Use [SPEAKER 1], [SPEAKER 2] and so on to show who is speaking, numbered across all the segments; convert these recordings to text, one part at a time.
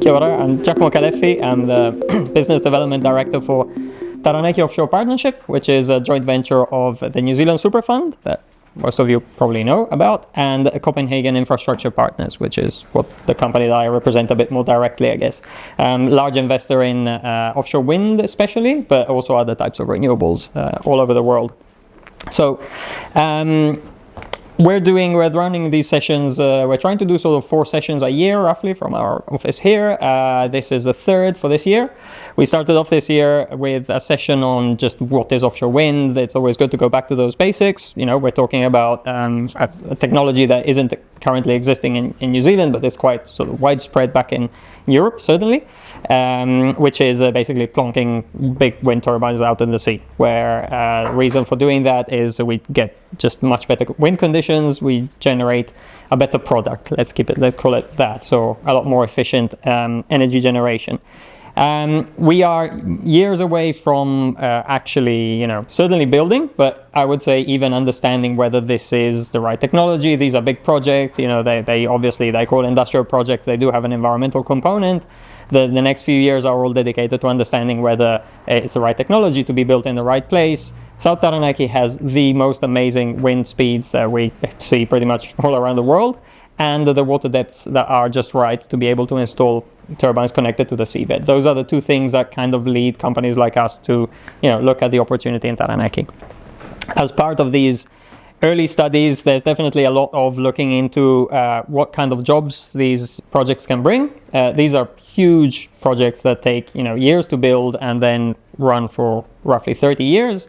[SPEAKER 1] Kia ora, I'm Giacomo Caleffi. I'm the Business Development Director for Taranaki Offshore Partnership, which is a joint venture of the New Zealand Super Fund that most of you probably know about, and Copenhagen Infrastructure Partners, which is what the company that I represent a bit more directly, I guess. Large investor in offshore wind especially, but also other types of renewables all over the world. So we're running these sessions, we're trying to do sort of 4 sessions a year roughly from our office here. This is the 3rd for this year. We started off this year with a session on just what is offshore wind. It's always good to go back to those basics. You know, we're talking about a technology that isn't currently existing in New Zealand, but it's quite sort of widespread back in Europe, certainly, which is basically plonking big wind turbines out in the sea, where the reason for doing that is we get just much better wind conditions, we generate a better product, let's call it that, so a lot more efficient energy generation. We are years away from actually, certainly building, but I would say even understanding whether this is the right technology. These are big projects, they obviously, they call industrial projects, they do have an environmental component. The next few years are all dedicated to understanding whether it's the right technology to be built in the right place. South Taranaki has the most amazing wind speeds that we see pretty much all around the world, and the water depths that are just right to be able to install turbines connected to the seabed. Those are the 2 things that kind of lead companies like us to, look at the opportunity in Taranaki. As part of these early studies, there's definitely a lot of looking into what kind of jobs these projects can bring. These are huge projects that take, years to build and then run for roughly 30 years.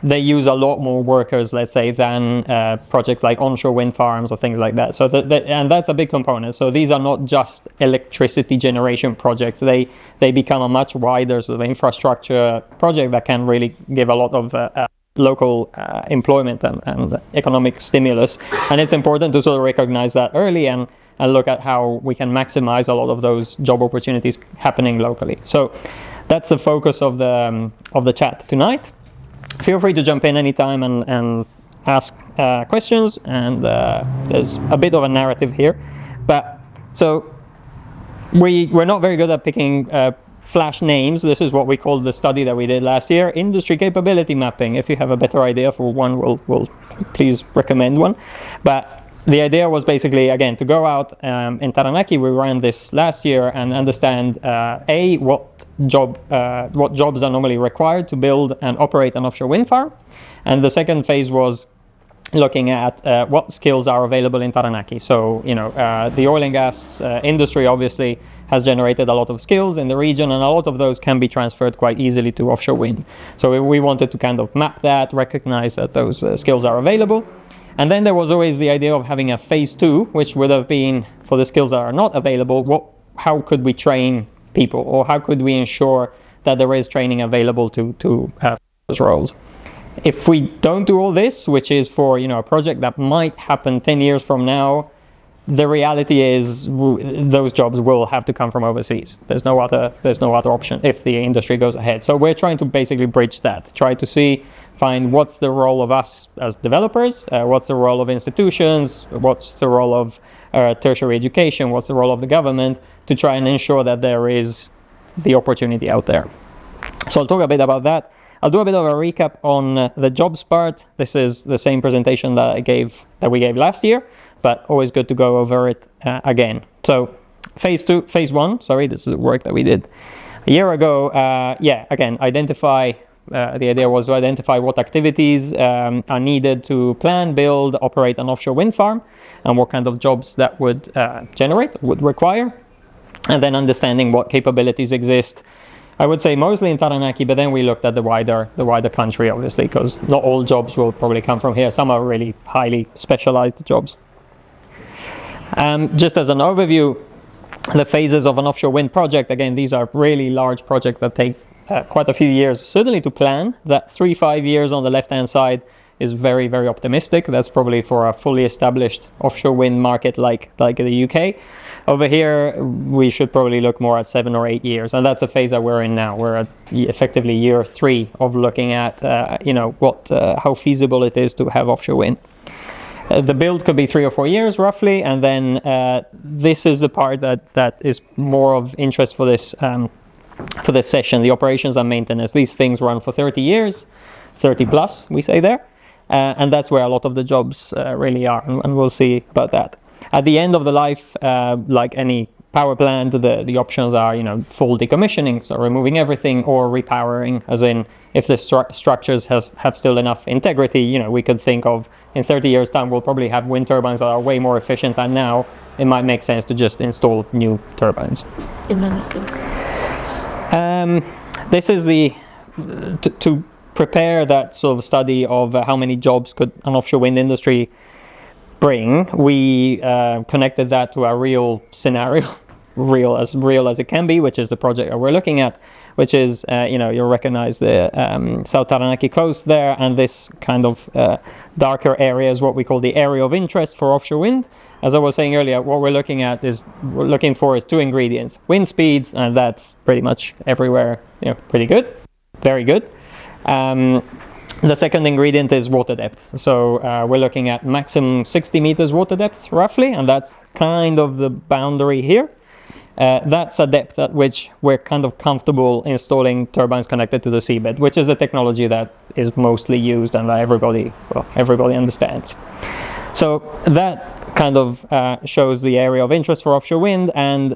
[SPEAKER 1] They use a lot more workers, let's say, than projects like onshore wind farms or things like that. So and that's a big component. So these are not just electricity generation projects. They become a much wider sort of infrastructure project that can really give a lot of local employment and economic stimulus. And it's important to sort of recognize that early and look at how we can maximize a lot of those job opportunities happening locally. So that's the focus of the chat tonight. Feel free to jump in anytime and ask questions, and there's a bit of a narrative here. But so we're not very good at picking flash names. This is what we called the study that we did last year, industry capability mapping. If you have a better idea for one, we'll please recommend one. But the idea was basically, again, to go out in Taranaki. We ran this last year and understand what jobs are normally required to build and operate an offshore wind farm, and the second phase was looking at what skills are available in Taranaki. So the oil and gas industry obviously has generated a lot of skills in the region, and a lot of those can be transferred quite easily to offshore wind. So we wanted to kind of map that, recognize that those skills are available. And then there was always the idea of having a phase 2, which would have been for the skills that are not available. How could we train people, or how could we ensure that there is training available to those roles? If we don't do all this, which is for a project that might happen 10 years from now, the reality is those jobs will have to come from overseas. There's no other option if the industry goes ahead. So we're trying to basically bridge that, try to find what's the role of us as developers, what's the role of institutions, what's the role of tertiary education, what's the role of the government, to try and ensure that there is the opportunity out there. So I'll talk a bit about that. I'll do a bit of a recap on the jobs part. This is the same presentation that we gave last year, but always good to go over it again. So phase 1, this is the work that we did a year ago. Again, the idea was to identify what activities are needed to plan, build, operate an offshore wind farm, and what kind of jobs that would would require, and then understanding what capabilities exist. I would say mostly in Taranaki, but then we looked at the wider country, obviously, because not all jobs will probably come from here. Some are really highly specialized jobs. Just as an overview, the phases of an offshore wind project, again, these are really large projects that take quite a few years, certainly to plan. That 3-5 years on the left-hand side is very, very optimistic. That's probably for a fully established offshore wind market like the UK. Over here, we should probably look more at 7 or 8 years, and that's the phase that we're in now. We're at effectively year 3 of looking at how feasible it is to have offshore wind. The build could be 3 or 4 years roughly, and then this is the part that is more of interest for this session, the operations and maintenance. These things run for 30 years, 30 plus, we say there. And that's where a lot of the jobs really are, and we'll see about that. At the end of the life, like any power plant, the options are, full decommissioning, so removing everything, or repowering, as in if the structures have still enough integrity, we could think of in 30 years time we'll probably have wind turbines that are way more efficient than now. It might make sense to just install new turbines. This is to prepare that sort of study of how many jobs could an offshore wind industry bring. We connected that to a real scenario, real as it can be, which is the project that we're looking at, which is, you'll recognize the South Taranaki coast there, and this kind of darker area is what we call the area of interest for offshore wind. As I was saying earlier, what we're looking for is 2 ingredients: wind speeds, and that's pretty much everywhere, pretty good, very good. The second ingredient is water depth. So we're looking at maximum 60 meters water depth roughly, and that's kind of the boundary here. That's a depth at which we're kind of comfortable installing turbines connected to the seabed, which is a technology that is mostly used and that everybody understands. So that kind of shows the area of interest for offshore wind, and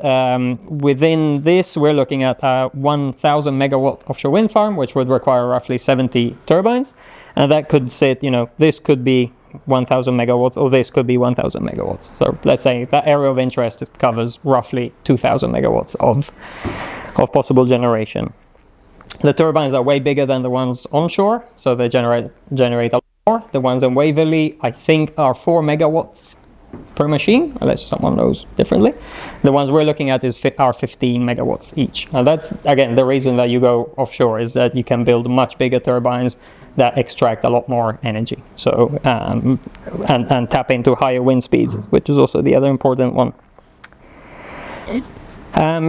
[SPEAKER 1] within this we're looking at a 1,000 megawatt offshore wind farm, which would require roughly 70 turbines, and that could sit, this could be 1,000 megawatts, or this could be 1,000 megawatts. So let's say that area of interest covers roughly 2,000 megawatts of possible generation. The turbines are way bigger than the ones onshore, so they generate a lot more. The ones in Waverley, I think, are 4 megawatts per machine, unless someone knows differently. The ones we're looking at are 15 megawatts each. And that's, again, the reason that you go offshore, is that you can build much bigger turbines that extract a lot more energy. So, and tap into higher wind speeds, which is also the other important one.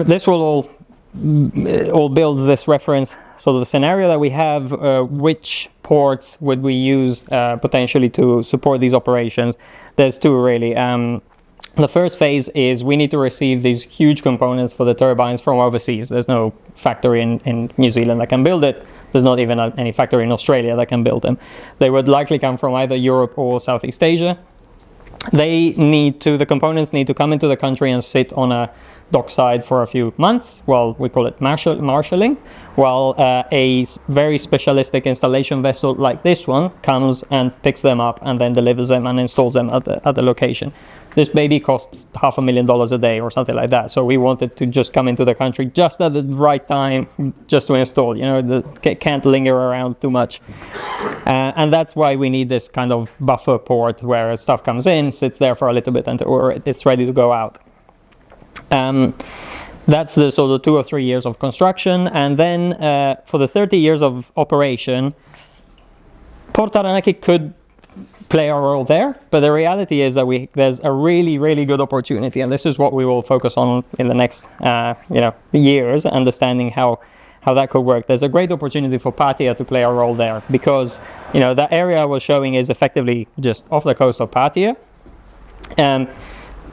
[SPEAKER 1] This will all builds this reference, so the scenario that we have, which ports would we use potentially to support these operations? There's 2 really. The first phase is we need to receive these huge components for the turbines from overseas. There's no factory in New Zealand that can build it. There's not even any factory in Australia that can build them. They would likely come from either Europe or Southeast Asia. The components need to come into the country and sit on a dockside for a few months. Well, we call it marshalling, while a very specialistic installation vessel like this one comes and picks them up and then delivers them and installs them at the location. This baby costs $500,000 a day or something like that. So we wanted to just come into the country just at the right time, just to install. Can't linger around too much, and that's why we need this kind of buffer port where stuff comes in, sits there for a little bit until it's ready to go out. That's the sort of 2 or 3 years of construction, and then for the 30 years of operation, Port Taranaki could play a role there, but the reality is that there's a really, really good opportunity, and this is what we will focus on in the next years, understanding how that could work. There's a great opportunity for Pattaya to play a role there, because that area I was showing is effectively just off the coast of Pattaya.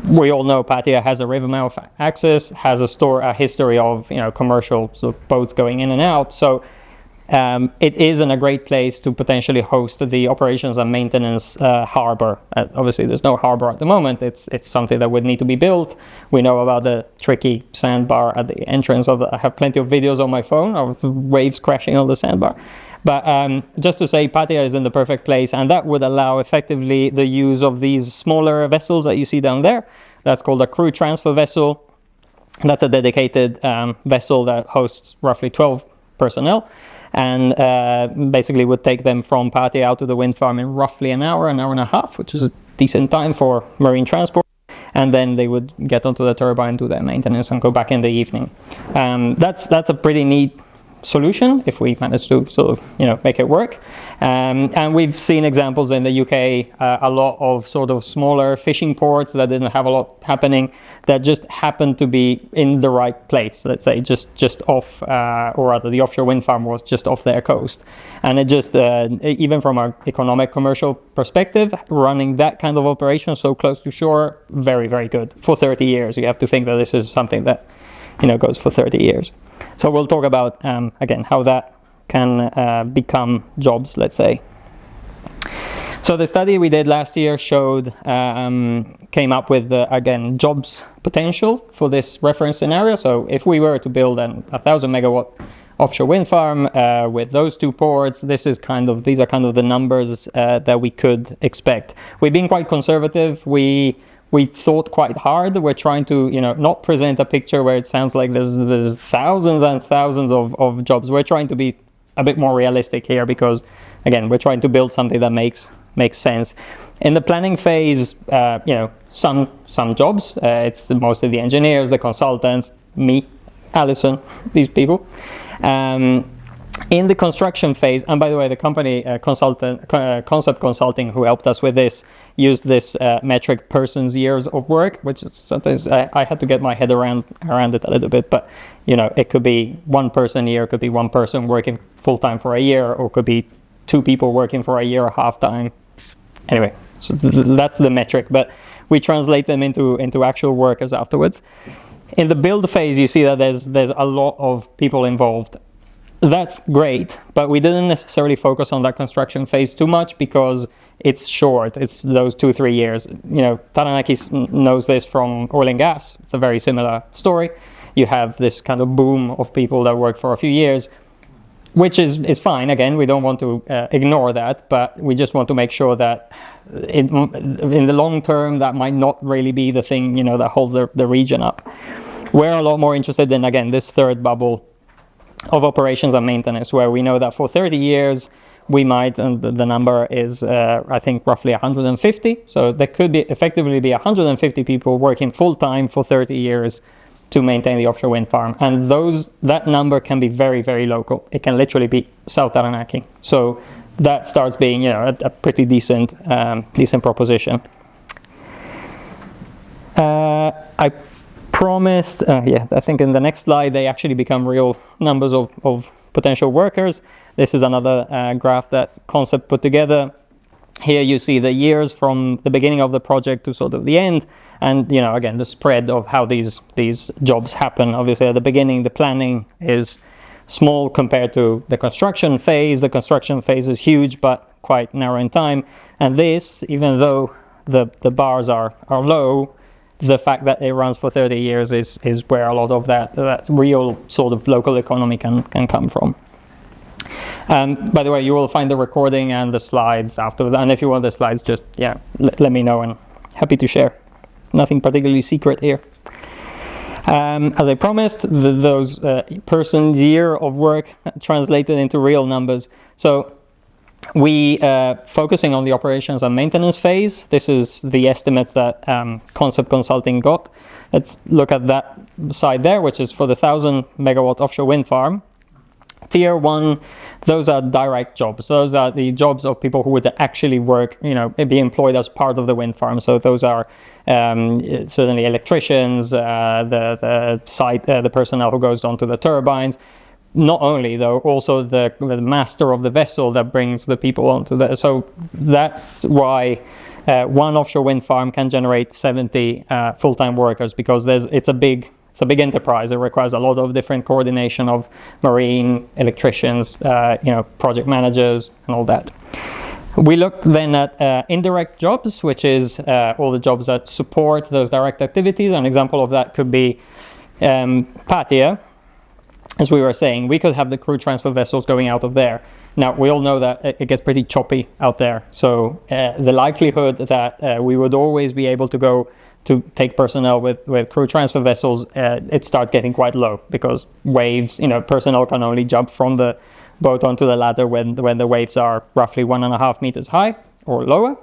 [SPEAKER 1] We all know Pattaya has a river mouth access, has a history of commercial boats going in and out. So it isn't a great place to potentially host the operations and maintenance harbor. Obviously, there's no harbor at the moment. It's something that would need to be built. We know about the tricky sandbar at the entrance of I have plenty of videos on my phone of waves crashing on the sandbar. But just to say, Pattaya is in the perfect place, and that would allow effectively the use of these smaller vessels that you see down there. That's called a crew transfer vessel. That's a dedicated vessel that hosts roughly 12 personnel, and basically would take them from Pattaya out to the wind farm in roughly an hour and a half, which is a decent time for marine transport. And then they would get onto the turbine, do their maintenance, and go back in the evening. That's a pretty neat solution if we manage to sort of make it work. And we've seen examples in the UK, a lot of sort of smaller fishing ports that didn't have a lot happening, that just happened to be in the right place. Let's say just off, or rather the offshore wind farm was just off their coast. And it just, even from an economic commercial perspective, running that kind of operation so close to shore, very, very good. For 30 years, you have to think that this is something that goes for 30 years. So we'll talk about, again, how that can become jobs, let's say. So the study we did last year showed, came up with, again, jobs potential for this reference scenario. So if we were to build a 1,000 megawatt offshore wind farm with those two ports, these are kind of the numbers that we could expect. We've been quite conservative. We thought quite hard. We're trying to, not present a picture where it sounds like there's thousands and thousands of jobs. We're trying to be a bit more realistic here because, again, we're trying to build something that makes sense. In the planning phase, some jobs. It's mostly the engineers, the consultants, me, Alison, these people. In the construction phase, and by the way, the company Concept Consulting, who helped us with this, used this metric person's years of work, which is sometimes I had to get my head around it a little bit, but it could be one person a year, it could be one person working full-time for a year, or it could be two people working for a year half-time. Anyway, so that's the metric, but we translate them into actual workers afterwards. In the build phase, you see that there's a lot of people involved. That's great, but we didn't necessarily focus on that construction phase too much because it's short. It's those 2-3 years. Taranaki knows this from oil and gas. It's a very similar story. You have this kind of boom of people that work for a few years, which is fine. Again, we don't want to ignore that, but we just want to make sure that in the long term, that might not really be the thing, that holds the region up. We're a lot more interested in, again, this third bubble of operations and maintenance, where we know that for 30 years, we might, and the number is, I think, roughly 150. So there could effectively be 150 people working full-time for 30 years to maintain the offshore wind farm. And that number can be very, very local. It can literally be South Taranaki. So that starts being, a pretty decent proposition. I promised, I think in the next slide, they actually become real numbers of potential workers. This is another graph that Concept put together. Here you see the years from the beginning of the project to sort of the end. And, again, the spread of how these jobs happen. Obviously, at the beginning, the planning is small compared to the construction phase. The construction phase is huge, but quite narrow in time. And this, even though the bars are low, the fact that it runs for 30 years is where a lot of that real sort of local economy can come from. By the way, you will find the recording and the slides afterwards. And if you want the slides, just, let me know, and happy to share. Nothing particularly secret here. As I promised, those person's year of work translated into real numbers. So we focusing on the operations and maintenance phase. This is the estimates that Concept Consulting got. Let's look at that side there, which is for the 1,000 megawatt offshore wind farm. Tier 1, those are direct jobs. Those are the jobs of people who would actually work, be employed as part of the wind farm. So those are certainly electricians, the site, the personnel who goes onto the turbines. Not only, though, also the master of the vessel that brings the people onto the... So that's why one offshore wind farm can generate 70 full-time workers, because it's a big enterprise. It requires a lot of different coordination of marine, electricians, project managers, and all that. We look then at indirect jobs, which is all the jobs that support those direct activities. An example of that could be Patia. As we were saying, we could have the crew transfer vessels going out of there. Now, we all know that it gets pretty choppy out there. So the likelihood that we would always be able to go to take personnel with crew transfer vessels, it starts getting quite low, because waves, personnel can only jump from the boat onto the ladder when the waves are roughly 1.5 meters high or lower.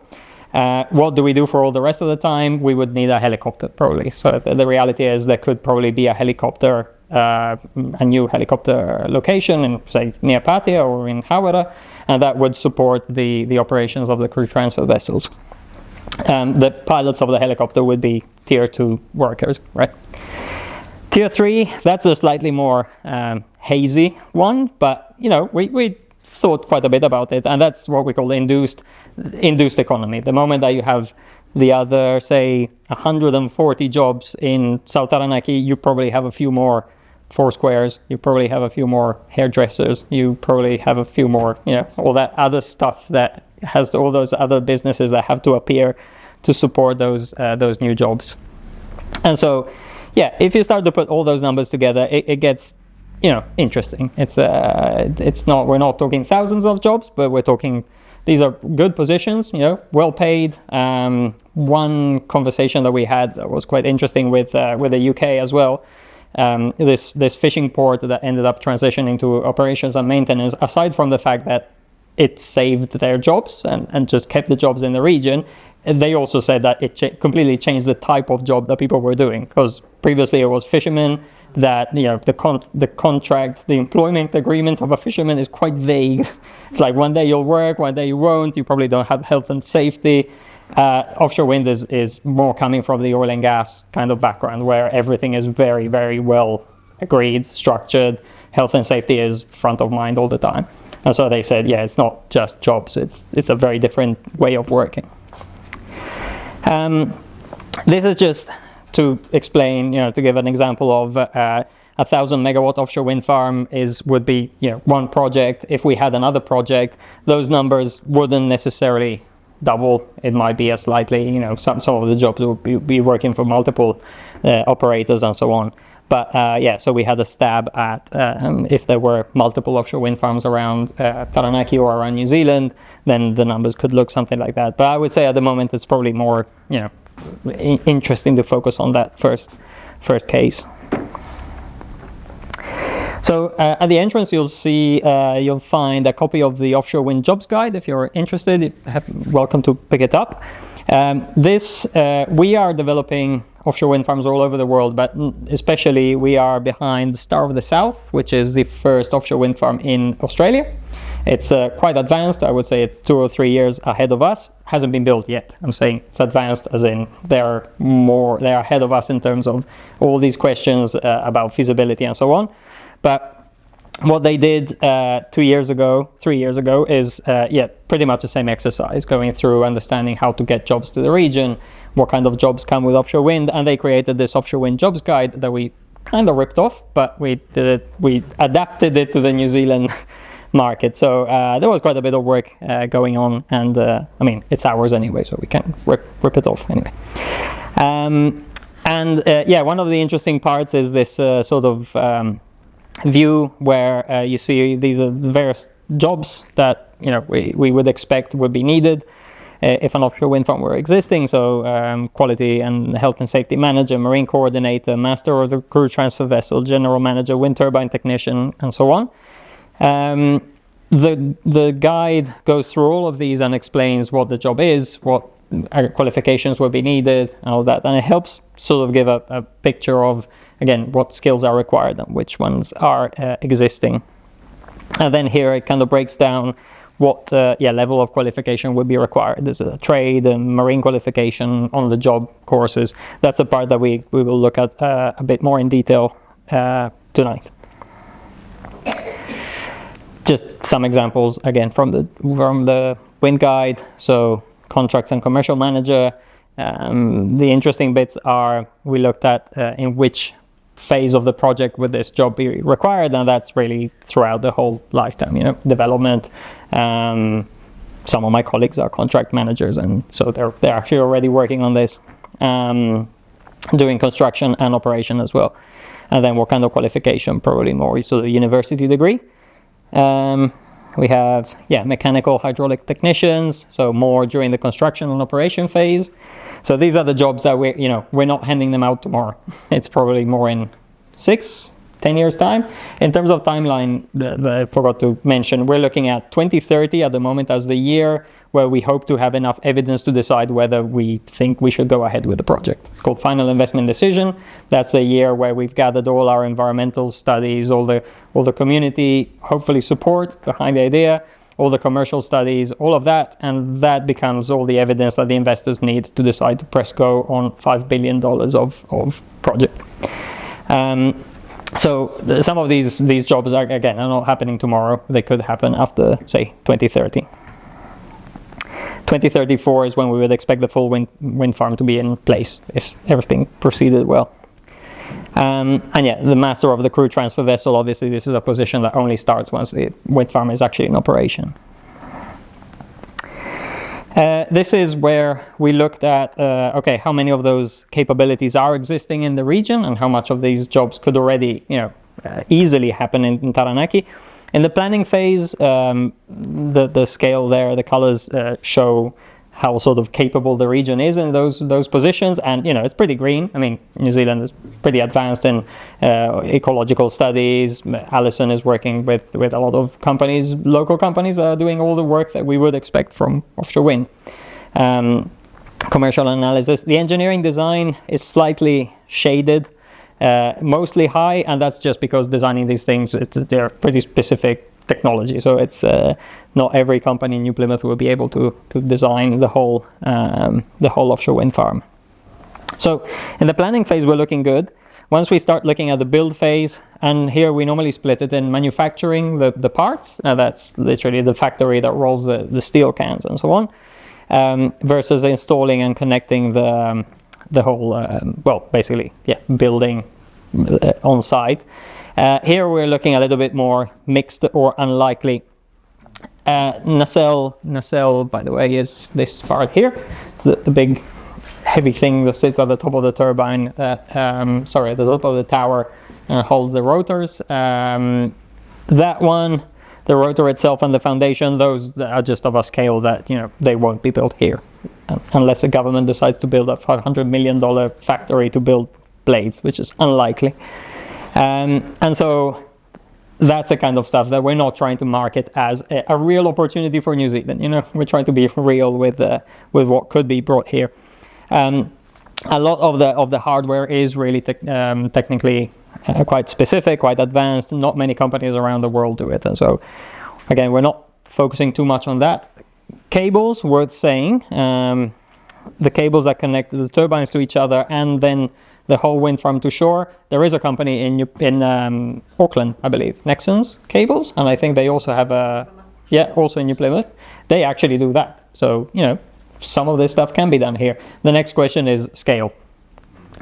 [SPEAKER 1] What do we do for all the rest of the time? We would need a helicopter, probably. So the reality is there could probably be a helicopter a new helicopter location in, say, near Patia or in Hawera, and that would support the operations of the crew transfer vessels. The pilots of the helicopter would be tier 2 workers, right? Tier 3, that's a slightly more hazy one, but we thought quite a bit about it, and that's what we call induced economy. The moment that you have the other, say, 140 jobs in South Taranaki, you probably have a few more Foursquares, you probably have a few more hairdressers, you probably have a few more, all that other stuff that has all those other businesses that have to appear to support those new jobs. And so, if you start to put all those numbers together, it gets interesting. We're not talking thousands of jobs, but we're talking, these are good positions, well paid. One conversation that we had that was quite interesting with the UK as well. This fishing port that ended up transitioning to operations and maintenance, aside from the fact that it saved their jobs and just kept the jobs in the region, they also said that it completely changed the type of job that people were doing, because previously it was fishermen that the contract, the employment agreement of a fisherman is quite vague. It's like one day you'll work, one day you won't, you probably don't have health and safety. Offshore wind is more coming from the oil and gas kind of background, where everything is very, very well agreed, structured. Health and safety is front of mind all the time. And so they said, it's not just jobs, it's a very different way of working. This is just to explain, to give an example of a 1,000 megawatt offshore wind farm would be one project. If we had another project, those numbers wouldn't necessarily double. It might be a slightly, some of the jobs would be working for multiple operators and so on. But so we had a stab at if there were multiple offshore wind farms around Taranaki or around New Zealand, then the numbers could look something like that. But I would say at the moment it's probably more, interesting to focus on that first case. So at the entrance, you'll find a copy of the Offshore Wind Jobs Guide. If you're interested, welcome to pick it up. We are developing offshore wind farms all over the world, but especially we are behind Star of the South, which is the first offshore wind farm in Australia. It's quite advanced. I would say it's 2 or 3 years ahead of us. Hasn't been built yet. I'm saying it's advanced as in they're ahead of us in terms of all these questions about feasibility and so on. But what they did 3 years ago is pretty much the same exercise, going through understanding how to get jobs to the region, what kind of jobs come with offshore wind, and they created this Offshore Wind Jobs Guide that we kind of ripped off, but we adapted it to the New Zealand market. So there was quite a bit of work going on, and it's ours anyway, so we can rip it off anyway. One of the interesting parts is this sort of view where you see these are various jobs that we would expect would be needed if an offshore wind farm were existing. So quality and health and safety manager, marine coordinator, master of the crew transfer vessel, general manager, wind turbine technician, and so on. The guide goes through all of these and explains what the job is, what qualifications will be needed, and all that, and it helps sort of give a picture of, again, what skills are required and which ones are existing. And then here it kind of breaks down what level of qualification would be required. There's a trade and marine qualification on the job courses. That's the part that we will look at a bit more in detail tonight. Just some examples again from the wind guide. So contracts and commercial manager. The interesting bits are we looked at in which phase of the project would this job be required, and that's really throughout the whole lifetime, development. Some of my colleagues are contract managers, and so they're actually already working on this, doing construction and operation as well. And then what kind of qualification? Probably more so the university degree. We have mechanical hydraulic technicians, so more during the construction and operation phase. So these are the jobs that we're not handing them out tomorrow. It's probably more in 6-10 years time. In terms of timeline, I forgot to mention, we're looking at 2030 at the moment as the year where we hope to have enough evidence to decide whether we think we should go ahead with the project. It's called Final Investment Decision. That's the year where we've gathered all our environmental studies, all the community, hopefully, support behind the idea, all the commercial studies, all of that, and that becomes all the evidence that the investors need to decide to press go on $5 billion of project. So some of these jobs are not happening tomorrow. They could happen after, say, 2030. 2034 is when we would expect the full wind farm to be in place if everything proceeded well. And yeah, the master of the crew transfer vessel, obviously this is a position that only starts once the wind farm is actually in operation. This is where we looked at, how many of those capabilities are existing in the region and how much of these jobs could already, easily happen in Taranaki. In the planning phase, the scale there, the colors show how sort of capable the region is in those positions, and it's pretty green. I mean, New Zealand is pretty advanced in ecological studies. Alison is working with a lot of companies, local companies that are doing all the work that we would expect from offshore wind. Commercial analysis. The engineering design is slightly shaded, mostly high, and that's just because designing these things, they're pretty specific technology, so it's not every company in New Plymouth will be able to design the whole offshore wind farm. So in the planning phase, we're looking good. Once we start looking at the build phase, and here we normally split it in manufacturing the parts, that's literally the factory that rolls the steel cans and so on, versus installing and connecting the whole, building on site. Here we're looking a little bit more mixed or unlikely. Nacelle, by the way, is this part here, the big heavy thing that sits at the top of the turbine, at the top of the tower, and holds the rotors. That one, the rotor itself and the foundation, those are just of a scale that they won't be built here, unless the government decides to build a $500 million factory to build blades, which is unlikely. And so that's the kind of stuff that we're not trying to market as a real opportunity for New Zealand. We're trying to be real with what could be brought here. A lot of the hardware is really technically quite specific, quite advanced. Not many companies around the world do it, and so again, we're not focusing too much on that. Cables, worth saying, the cables that connect the turbines to each other and then the whole wind farm to shore. There is a company in Auckland, I believe, Nexans Cables, and I think they also have also in New Plymouth. They actually do that. So some of this stuff can be done here. The next question is scale.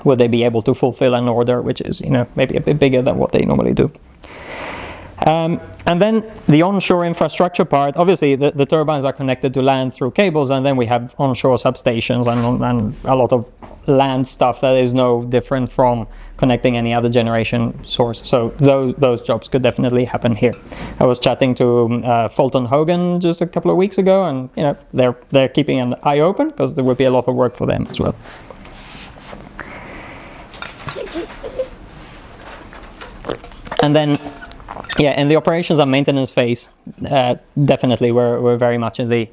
[SPEAKER 1] Would they be able to fulfill an order which is maybe a bit bigger than what they normally do? And then the onshore infrastructure part, obviously the turbines are connected to land through cables, and then we have onshore substations and a lot of land stuff that is no different from connecting any other generation source. So those jobs could definitely happen here. I was chatting to Fulton Hogan just a couple of weeks ago, and they're keeping an eye open because there would be a lot of work for them as well. And then in the operations and maintenance phase, definitely we're very much in the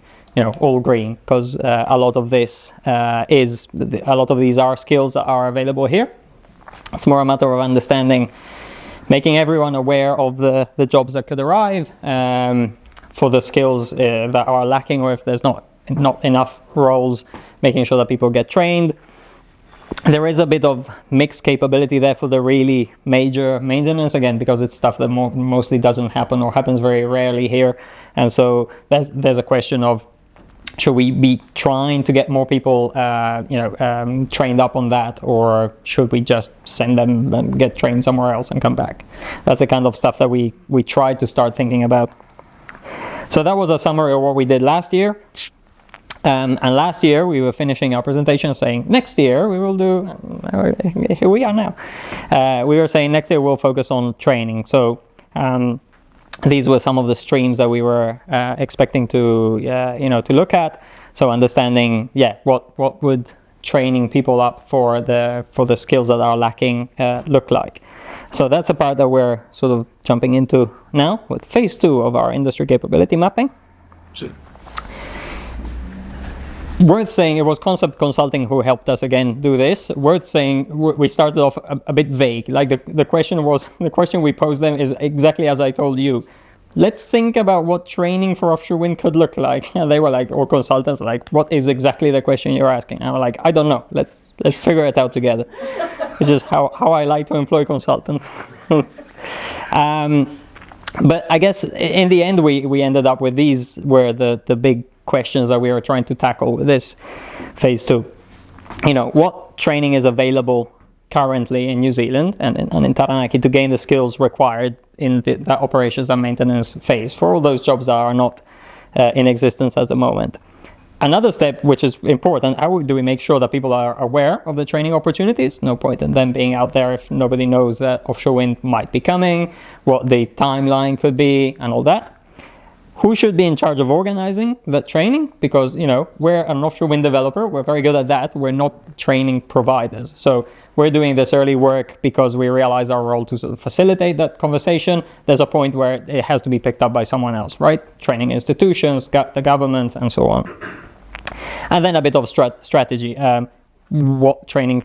[SPEAKER 1] all green, because a lot of these are skills that are available here. It's more a matter of understanding, making everyone aware of the jobs that could arrive, for the skills that are lacking, or if there's not enough roles, making sure that people get trained. There is a bit of mixed capability there for the really major maintenance, again, because it's stuff that mostly doesn't happen or happens very rarely here. And so there's a question of, should we be trying to get more people trained up on that, or should we just send them and get trained somewhere else and come back? That's the kind of stuff that we tried to start thinking about. So that was a summary of what we did last year. And last year we were finishing our presentation saying next year we will do, here we are now. We were saying next year we'll focus on training. So these were some of the streams that we were expecting to look at. So understanding, what would training people up for the skills that are lacking look like. So that's a part that we're sort of jumping into now with phase 2 of our industry capability mapping.
[SPEAKER 2] Sure.
[SPEAKER 1] Worth saying, it was Concept Consulting who helped us again do this. Worth saying, we started off a bit vague. Like the question we posed them is exactly as I told you. Let's think about what training for offshore wind could look like. And they were like, or consultants, like, what is exactly the question you're asking? And I'm like, I don't know. Let's figure it out together. Which is how I like to employ consultants. But I guess in the end, we ended up with these were the big questions that we were trying to tackle with this phase 2. What training is available currently in New Zealand and in Taranaki to gain the skills required in the operations and maintenance phase for all those jobs that are not in existence at the moment. Another step, which is important, how do we make sure that people are aware of the training opportunities? No point in them being out there if nobody knows that offshore wind might be coming, what the timeline could be, and all that. Who should be in charge of organizing that training? Because, we're an offshore wind developer. We're very good at that. We're not training providers. So we're doing this early work because we realize our role to sort of facilitate that conversation. There's a point where it has to be picked up by someone else, right? Training institutions, the government, and so on. And then a bit of strategy. What training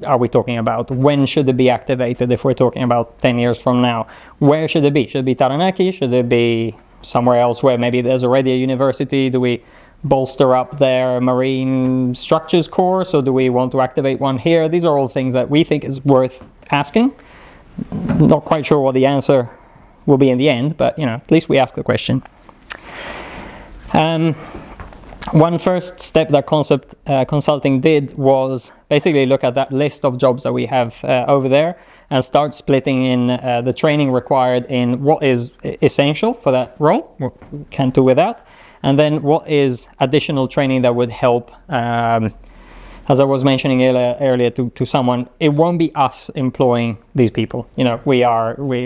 [SPEAKER 1] are we talking about? When should it be activated if we're talking about 10 years from now? Where should it be? Should it be Taranaki? Should it be somewhere else where maybe there's already a university? Do we bolster up their marine structures course, or do we want to activate one here? These are all things that we think is worth asking. Not quite sure what the answer will be in the end, but at least we ask the question. One first step that Concept Consulting did was basically look at that list of jobs that we have over there and start splitting in the training required in what is essential for that role, what we can't do without, and then what is additional training that would help. As I was mentioning earlier to someone, it won't be us employing these people. We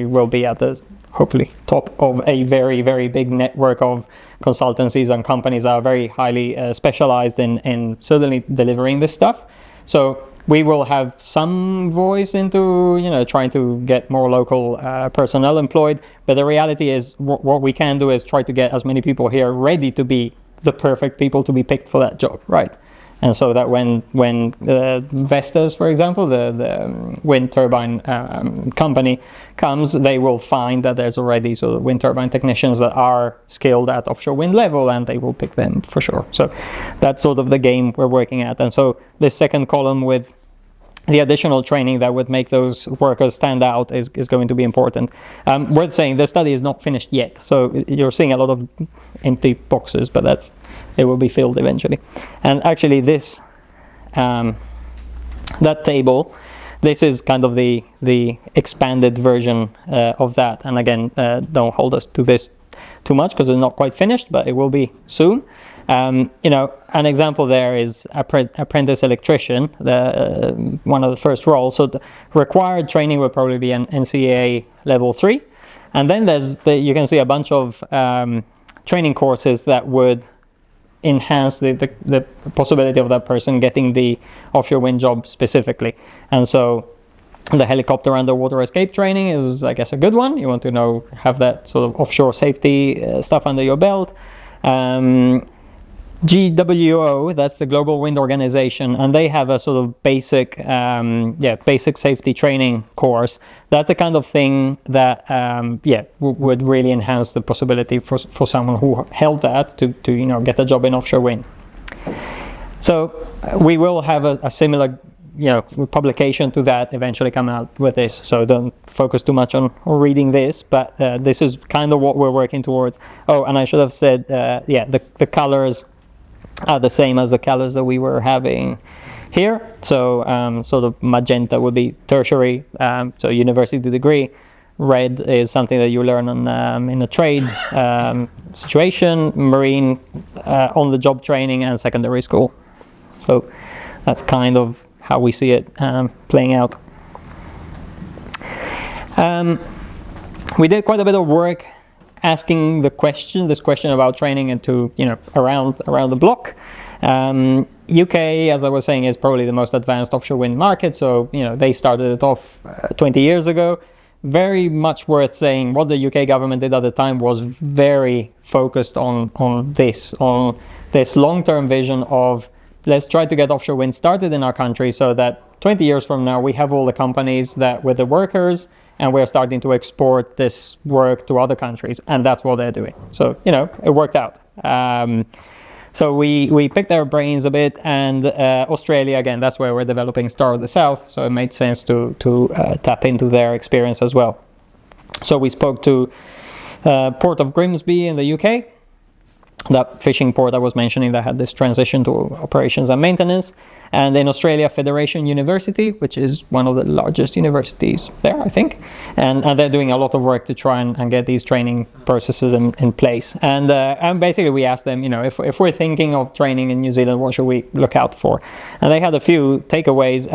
[SPEAKER 1] will be at the hopefully top of a very, very big network of consultancies and companies that are very highly specialized in certainly delivering this stuff. So we will have some voice into trying to get more local personnel employed, but the reality is what we can do is try to get as many people here ready to be the perfect people to be picked for that job, right? And so that when Vestas, for example, the wind turbine company comes, they will find that there's already sort of wind turbine technicians that are skilled at offshore wind level, and they will pick them for sure. So that's sort of the game we're working at. And so this second column with the additional training that would make those workers stand out is going to be important. Worth saying, the study is not finished yet, so you're seeing a lot of empty boxes, but it will be filled eventually. And actually this, that table, this is kind of the expanded version of that. And again, don't hold us to this too much because it's not quite finished, but it will be soon. An example there is apprentice electrician, one of the first roles. So the required training would probably be an NCAA level 3. And then you can see a bunch of training courses that would enhance the possibility of that person getting the offshore wind job specifically. And so the helicopter underwater escape training is, I guess, a good one. You want to have that sort of offshore safety stuff under your belt. GWO, that's the Global Wind Organization, and they have a sort of basic safety training course. That's the kind of thing that would really enhance the possibility for someone who held that to get a job in offshore wind. So we will have a similar publication to that eventually come out with this. So don't focus too much on reading this, but this is kind of what we're working towards. Oh, and I should have said, the colors are the same as the colors that we were having here. So sort of magenta would be tertiary, so university degree. Red is something that you learn in a trade situation, marine on-the-job training, and secondary school. So that's kind of how we see it playing out. We did quite a bit of work asking this question about training into around the block. UK, as I was saying, is probably the most advanced offshore wind market. So they started it off 20 years ago. Very much worth saying, what the UK government did at the time was very focused on this long-term vision of let's try to get offshore wind started in our country so that 20 years from now we have all the companies that with the workers, and we're starting to export this work to other countries, and that's what they're doing. So, you know, it worked out. So we picked their brains a bit, and Australia, again, that's where we're developing Star of the South, so it made sense to tap into their experience as well. So we spoke to Port of Grimsby in the UK, that fishing port I was mentioning that had this transition to operations and maintenance. And in Australia, Federation University, which is one of the largest universities there, I think. And they're doing a lot of work to try and get these training processes in place. And basically we asked them, you know, if we're thinking of training in New Zealand, what should we look out for? And they had a few takeaways.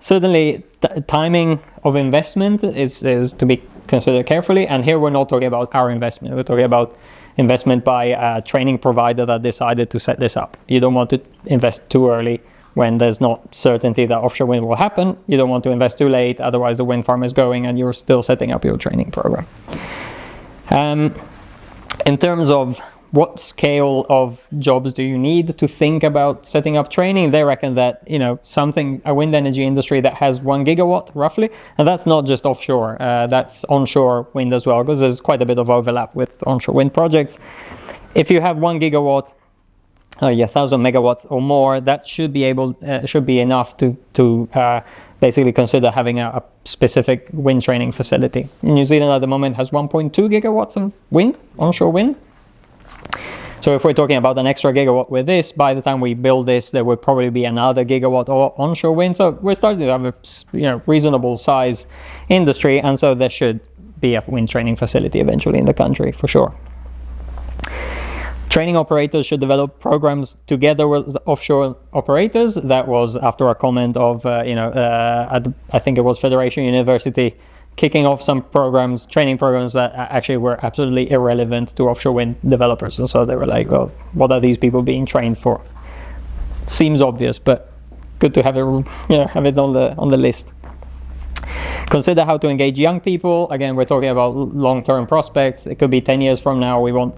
[SPEAKER 1] Certainly, timing of investment is to be considered carefully. And here we're not talking about our investment. We're talking about investment by a training provider that decided to set this up. You don't want to invest too early when there's not certainty that offshore wind will happen. You don't want to invest too late, otherwise the wind farm is going and you're still setting up your training program. In terms of what scale of jobs do you need to think about setting up training, they reckon that, you know, a wind energy industry that has 1 gigawatt roughly, and that's not just offshore, that's onshore wind as well, because there's quite a bit of overlap with onshore wind projects. If you have 1 gigawatt, 1,000 megawatts or more, that should be enough to basically consider having a specific wind training facility. New Zealand at the moment has 1.2 gigawatts of wind, onshore wind. So if we're talking about an extra gigawatt with this, by the time we build this, there would probably be another gigawatt of onshore wind. So we're starting to have a reasonable size industry, and so there should be a wind training facility eventually in the country for sure. Training operators should develop programs together with offshore operators. That was after a comment of, I think it was Federation University kicking off some programs, training programs that actually were absolutely irrelevant to offshore wind developers. And so they were like, well, what are these people being trained for? Seems obvious, but good to have it on the list. Consider how to engage young people. Again, we're talking about long-term prospects. It could be 10 years from now. We want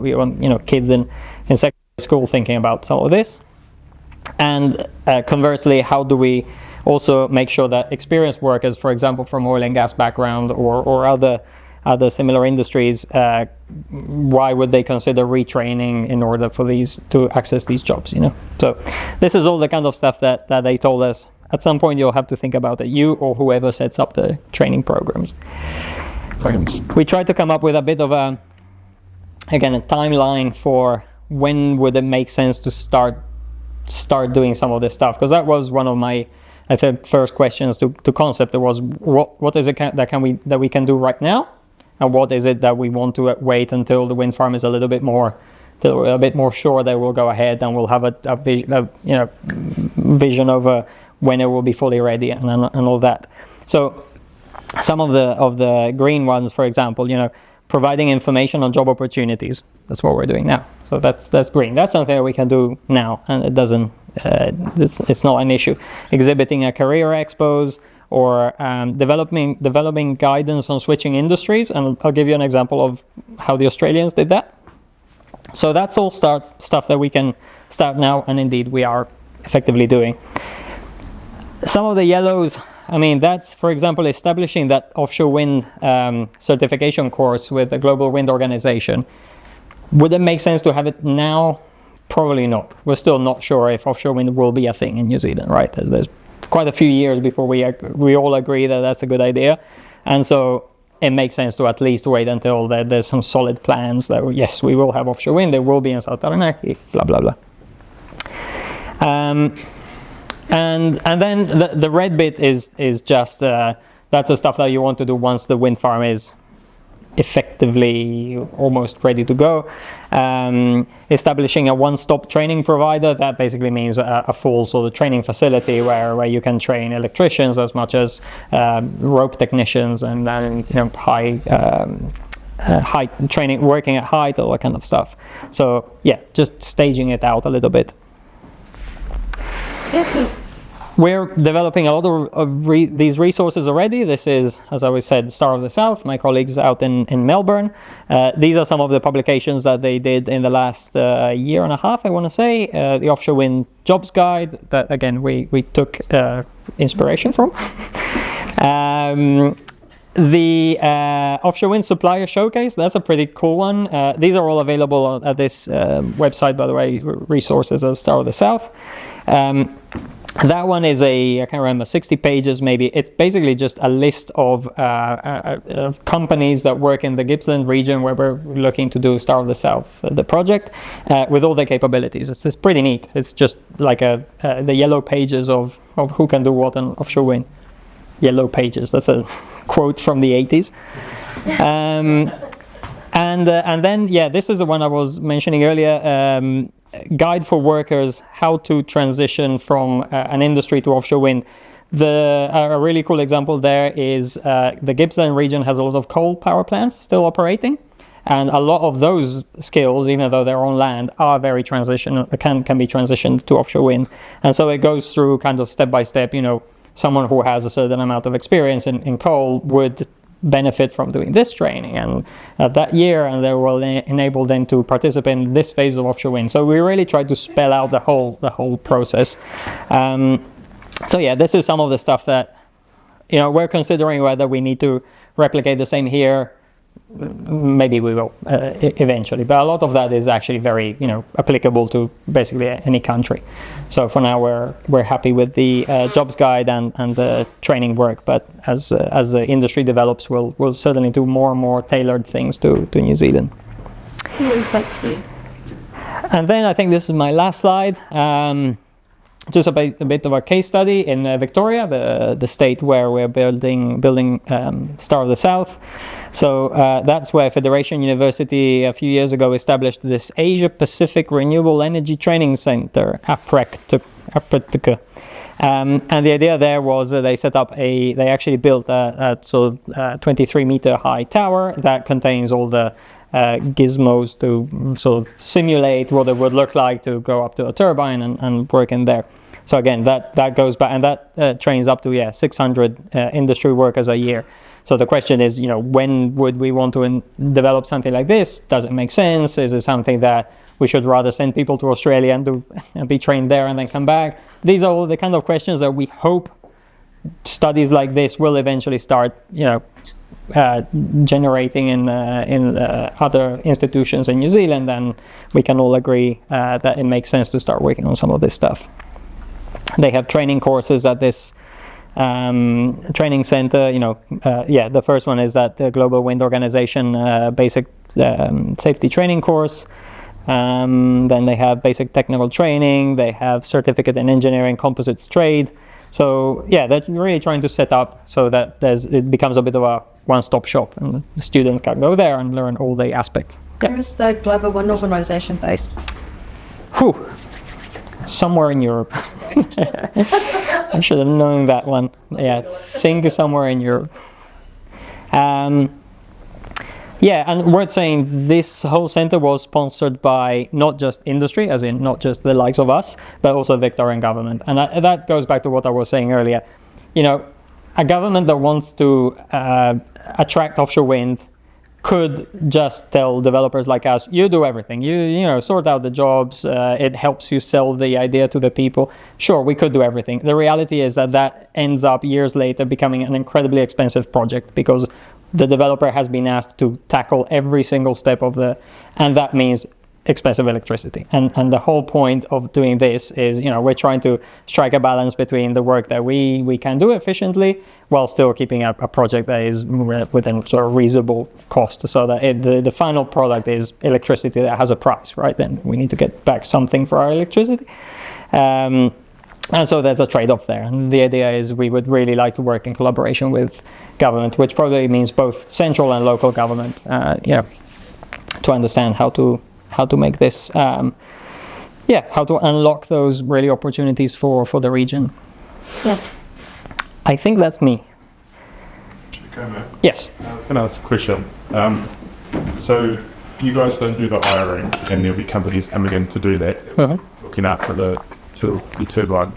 [SPEAKER 1] kids in secondary school thinking about some of this. And conversely, how do we also make sure that experienced workers, for example, from oil and gas background or other similar industries, why would they consider retraining in order for these to access these jobs? So this is all the kind of stuff that they told us. At some point, you'll have to think about it, you or whoever sets up the training programs. We tried to come up with a bit of a timeline for when would it make sense to start doing some of this stuff, because that was one of my first questions to concept. There was what is it that we can do right now, and what is it that we want to wait until the wind farm is a little bit more sure that we'll go ahead and we'll have a vision of when it will be fully ready and all that. So some of the green ones, for example, providing information on job opportunities. That's what we're doing now. So that's green. That's something that we can do now, and it doesn't. It's not an issue. Exhibiting at career expos or developing guidance on switching industries, and I'll give you an example of how the Australians did that. So that's all stuff that we can start now, and indeed we are effectively doing. Some of the yellows, that's, for example, establishing that offshore wind certification course with the Global Wind Organization. Would it make sense to have it now? Probably not. We're still not sure if offshore wind will be a thing in New Zealand, right? There's quite a few years before we all agree that that's a good idea. And so it makes sense to at least wait until there's some solid plans that, yes, we will have offshore wind, there will be in South Taranaki, blah, blah, blah. And then the red bit is just, that's the stuff that you want to do once the wind farm is effectively almost ready to go. Establishing a one-stop training provider, that basically means a full sort of training facility where you can train electricians as much as rope technicians and high training, working at height, all that kind of stuff. So yeah, just staging it out a little bit. We're developing a lot of these resources already. This is, as I always said, Star of the South, my colleagues out in Melbourne. These are some of the publications that they did in the last year and a half, I want to say. The Offshore Wind Jobs Guide, that again, we took inspiration from. The Offshore Wind Supplier Showcase, that's a pretty cool one. These are all available at this website, by the way, resources at Star of the South. That one is I can't remember, 60 pages maybe. It's basically just a list of companies that work in the Gippsland region where we're looking to do Star of the South, the project, with all their capabilities. It's pretty neat. It's just like the yellow pages of who can do what on offshore wind. Yellow pages, that's a quote from the 80s. And then, yeah, this is the one I was mentioning earlier, guide for workers, how to transition from an industry to offshore wind. A really cool example there is the Gippsland region has a lot of coal power plants still operating, and a lot of those skills, even though they're on land, are very can be transitioned to offshore wind. And so it goes through kind of step by step. Someone who has a certain amount of experience in coal would benefit from doing this training and that year, and they will enable them to participate in this phase of offshore wind. So we really try to spell out the whole process. So yeah, this is some of the stuff that we're considering whether we need to replicate the same here. Maybe we will eventually, but a lot of that is actually very applicable to basically any country. So for now we're happy with the jobs guide and the training work, but as the industry develops, we'll certainly do more and more tailored things to New Zealand.
[SPEAKER 2] Thank you.
[SPEAKER 1] And then I think this is my last slide. Just a bit of a case study in Victoria, the state where we're building Star of the South. So that's where Federation University a few years ago established this Asia Pacific Renewable Energy Training Center, APRECTICA. And the idea there was they set up they actually built a sort of 23-meter high tower that contains all the gizmos to sort of simulate what it would look like to go up to a turbine and work in there. So again, that goes back, and that trains up to 600 industry workers a year. So the question is, when would we want to develop something like this? Does it make sense? Is it something that we should rather send people to Australia and be trained there and then come back? These are all the kind of questions that we hope studies like this will eventually start, generating in other institutions in New Zealand, and we can all agree that it makes sense to start working on some of this stuff. They have training courses at this training center. The first one is that the Global Wind Organization basic safety training course. Then they have basic technical training. They have certificate in engineering composites trade. So yeah, they're really trying to set up so that it becomes a bit of a one-stop shop, and the students can go there and learn all the aspects.
[SPEAKER 2] Where is the Global Wind Organisation based?
[SPEAKER 1] Somewhere in Europe. I should have known that one. Yeah, think somewhere in Europe. And worth saying, this whole center was sponsored by not just industry, as in not just the likes of us, but also the Victorian government. And that goes back to what I was saying earlier. A government that wants to attract offshore wind could just tell developers like us, you do everything, you sort out the jobs, it helps you sell the idea to the people. Sure, we could do everything. The reality is that ends up years later becoming an incredibly expensive project, because the developer has been asked to tackle every single step and that means expensive electricity. And the whole point of doing this is, we're trying to strike a balance between the work that we can do efficiently while still keeping a project that is within sort of reasonable cost, so that the final product is electricity that has a price, right? Then we need to get back something for our electricity. And so there's a trade-off there. And the idea is we would really like to work in collaboration with government, which probably means both central and local government, to understand how to make this, how to unlock those really opportunities for the region.
[SPEAKER 2] Yeah.
[SPEAKER 1] I think that's me.
[SPEAKER 3] Okay, mate.
[SPEAKER 1] Yes.
[SPEAKER 3] I was going to ask a question. So you guys don't do the hiring, and there'll be companies coming in to do that, looking after the turbine.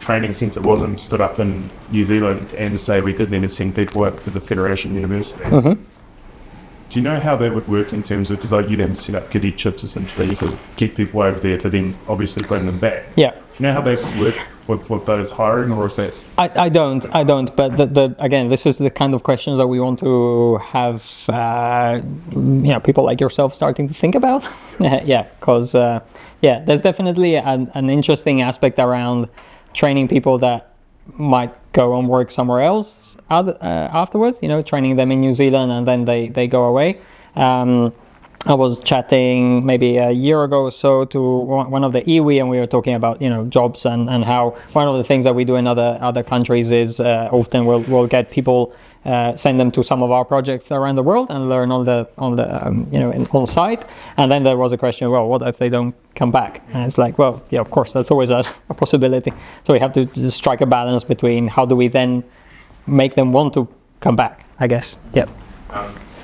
[SPEAKER 3] training centre wasn't stood up in New Zealand and say we did need to send people up to the Federation University, do you know how that would work in terms of, because like you'd have to set up kiddie chips essentially to get people over there to then obviously bring them back.
[SPEAKER 1] Yeah.
[SPEAKER 3] Do you know how they work with those hiring, or is that?
[SPEAKER 1] I don't, but again, this is the kind of questions that we want to have, people like yourself starting to think about. Yeah, because, there's definitely an interesting aspect around training people that might go and work somewhere else afterwards, training them in New Zealand and then they go away. I was chatting maybe a year ago or so to one of the iwi, and we were talking about jobs and how one of the things that we do in other countries is often we'll get people, send them to some of our projects around the world and learn on site. And then there was a question, well, what if they don't come back? And it's like, well, yeah, of course, that's always a possibility. So we have to just strike a balance between how do we then make them want to come back, I guess. Yep.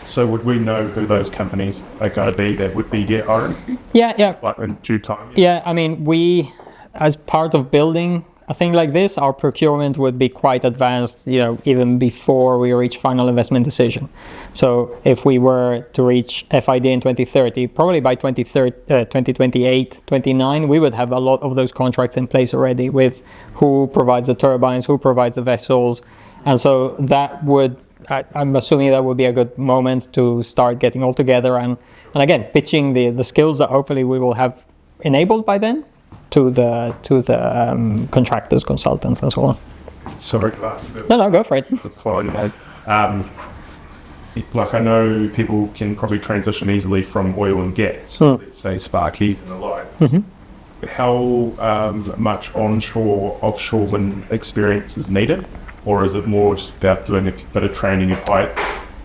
[SPEAKER 3] So would we know who those companies are going to be that would be get hiring?
[SPEAKER 1] Yeah.
[SPEAKER 3] Like in due time?
[SPEAKER 1] Yeah, I mean, we, as part of building a thing like this, our procurement would be quite advanced, even before we reach final investment decision. So if we were to reach FID in 2030, probably by 2028, 29, we would have a lot of those contracts in place already with who provides the turbines, who provides the vessels. And so that would, I'm assuming that would be a good moment to start getting all together and again, pitching the skills that hopefully we will have enabled by then to the contractors, consultants, and so on.
[SPEAKER 3] Sorry to ask.
[SPEAKER 1] No, go for it.
[SPEAKER 3] Like I know people can probably transition easily from oil and gas, let's say Sparkies and the like. How much onshore, offshore wind experience is needed? Or is it more just about doing a bit of training at height,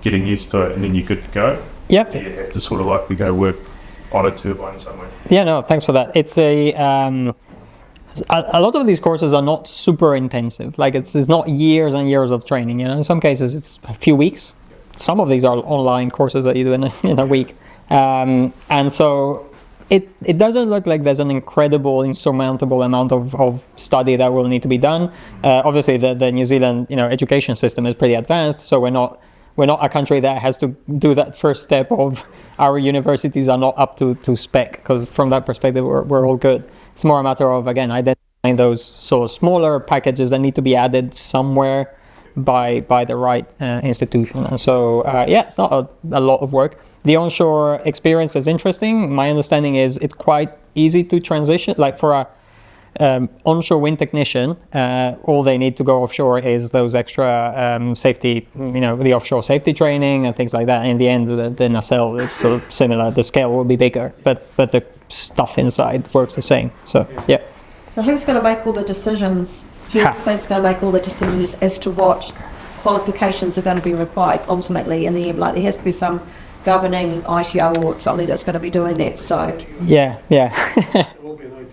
[SPEAKER 3] getting used to it, and then you're good to go?
[SPEAKER 1] Yep.
[SPEAKER 3] You have to sort of likely go work on a turbine somewhere.
[SPEAKER 1] Yeah, no, thanks for that. It's a lot of these courses are not super intensive. Like it's not years and years of training. In some cases it's a few weeks. Some of these are online courses that you do in a week, and so it doesn't look like there's an incredible, insurmountable amount of study that will need to be done. Obviously, the New Zealand education system is pretty advanced, so we're not a country that has to do that first step of our universities are not up to spec, because from that perspective we're all good. It's more a matter of, again, identifying those sort of smaller packages that need to be added somewhere by the right institution. And so it's not a lot of work. The onshore experience is interesting. My understanding is it's quite easy to transition. Like for a onshore wind technician, all they need to go offshore is those extra safety, the offshore safety training and things like that. In the end, the nacelle is sort of similar. The scale will be bigger, but the stuff inside works the same. So yeah.
[SPEAKER 2] So who's going to make all the decisions? Who do you think's going to make all the decisions as to what qualifications are going to be required ultimately in the end? Like there has to be some governing ITO or something that's going to be doing that. So
[SPEAKER 1] yeah.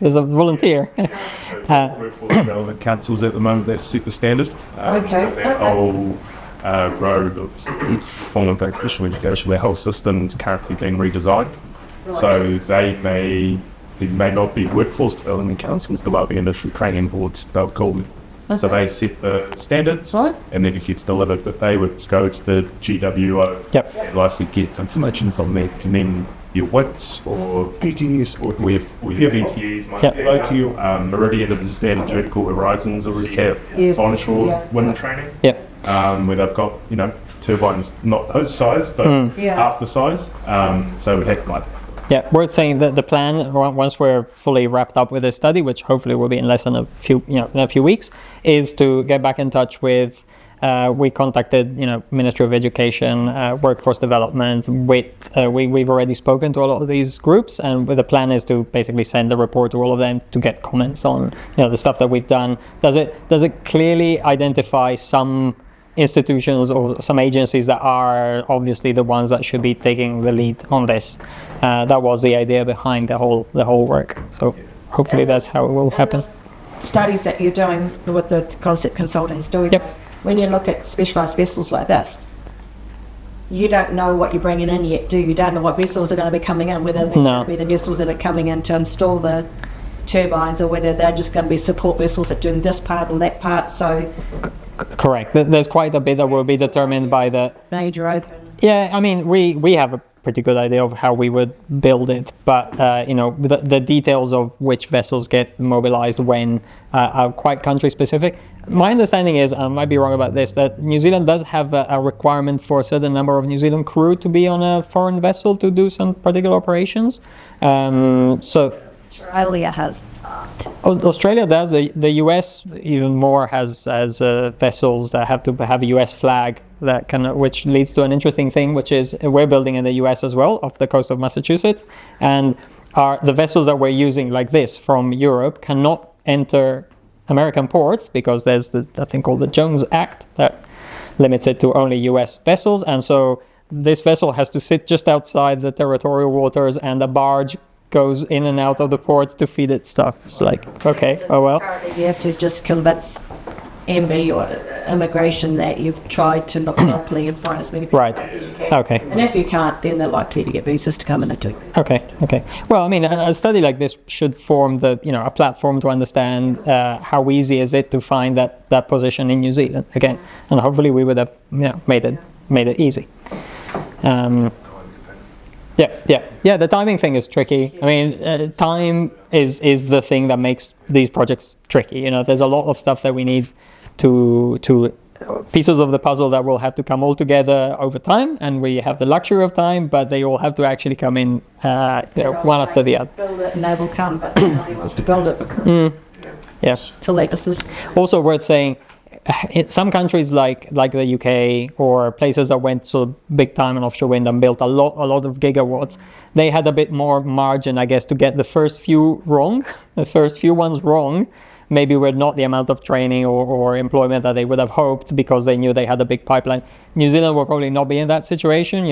[SPEAKER 1] There's a volunteer.
[SPEAKER 3] We're for relevant councils at the moment that set the standards. That whole road of form of vocational education, their whole system is currently being redesigned. Right. So they may not be workforce development councils, there might be initial training boards, they'll call them. Okay. So they set the standards, right, and then it gets delivered, but they would go to the GWO and likely get information from there, and then your WITs or PTs, or we have ETEs, Meridian of the Standard Vertical Horizons already have onshore wind training, where they've got, turbines not those size, but half the size, so we'd have like.
[SPEAKER 1] Yeah, worth saying that the plan, once we're fully wrapped up with this study, which hopefully will be in less than a few weeks, is to get back in touch with. We contacted, Ministry of Education, Workforce Development. We've already spoken to a lot of these groups, and the plan is to basically send a report to all of them to get comments on, the stuff that we've done. Does it clearly identify some institutions or some agencies that are obviously the ones that should be taking the lead on this? That was the idea behind the whole work. So hopefully that's how it will happen.
[SPEAKER 2] Studies that you're doing with the concept consultants doing.
[SPEAKER 1] Yep.
[SPEAKER 2] When you look at specialised vessels like this, you don't know what you're bringing in yet, do you? You don't know what vessels are going to be coming in, whether they're going to be the vessels that are coming in to install the turbines, or whether they're just going to be support vessels that doing this part or that part. So
[SPEAKER 1] Correct. There's quite a bit that will be determined by the...
[SPEAKER 2] major open.
[SPEAKER 1] Yeah, I mean, we have a pretty good idea of how we would build it, but the details of which vessels get mobilized when are quite country specific. My understanding is, I might be wrong about this, that New Zealand does have a requirement for a certain number of New Zealand crew to be on a foreign vessel to do some particular operations. So
[SPEAKER 2] Australia has.
[SPEAKER 1] Australia does. The US even more has vessels that have to have a US flag, which leads to an interesting thing, which is we're building in the US as well, off the coast of Massachusetts, and the vessels that we're using like this from Europe cannot enter American ports because there's that thing called the Jones Act that limits it to only US vessels, and so this vessel has to sit just outside the territorial waters, and a barge goes in and out of the port to feed it stuff. It's like, okay, oh well.
[SPEAKER 2] You have to just convince MB or immigration that you've tried to not monopoly in front as many people
[SPEAKER 1] Right.
[SPEAKER 2] as you can.
[SPEAKER 1] Okay.
[SPEAKER 2] And if you can't, then they're likely to get visas to come in and do.
[SPEAKER 1] Okay. Well, I mean, a study like this should form a platform to understand how easy is it to find that position in New Zealand again, and hopefully we would have made it easy. Yeah. The timing thing is tricky. I mean, time is the thing that makes these projects tricky. There's a lot of stuff that we need to pieces of the puzzle that will have to come all together over time, and we have the luxury of time, but they all have to actually come in one after the other.
[SPEAKER 2] Build it and they will come, but nobody wants to build it because
[SPEAKER 1] Yes.
[SPEAKER 2] till late decision.
[SPEAKER 1] Also worth saying, in some countries like the UK or places that went sort of big time in offshore wind and built a lot of gigawatts, they had a bit more margin, I guess, to get the first few ones wrong. Maybe with not the amount of training or employment that they would have hoped, because they knew they had a big pipeline. New Zealand will probably not be in that situation.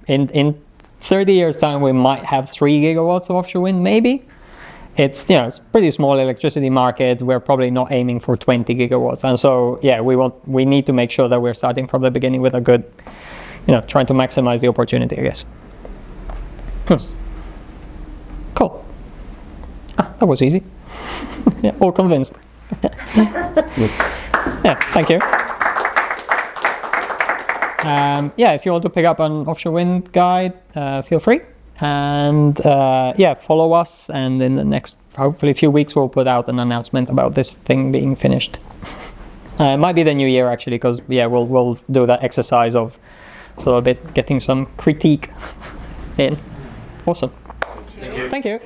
[SPEAKER 1] In 30 years time we might have 3 gigawatts of offshore wind, maybe. It's it's a pretty small electricity market. We're probably not aiming for 20 gigawatts, and so we need to make sure that we're starting from the beginning with a good, trying to maximize the opportunity, I guess. Cool. That was easy. Yeah, all convinced. Yeah, thank you. If you want to pick up an offshore wind guide, feel free. And follow us, and in the next hopefully few weeks we'll put out an announcement about this thing being finished. It might be the new year actually, because we'll do that exercise of sort of a bit getting some critique in. Awesome. Thank you.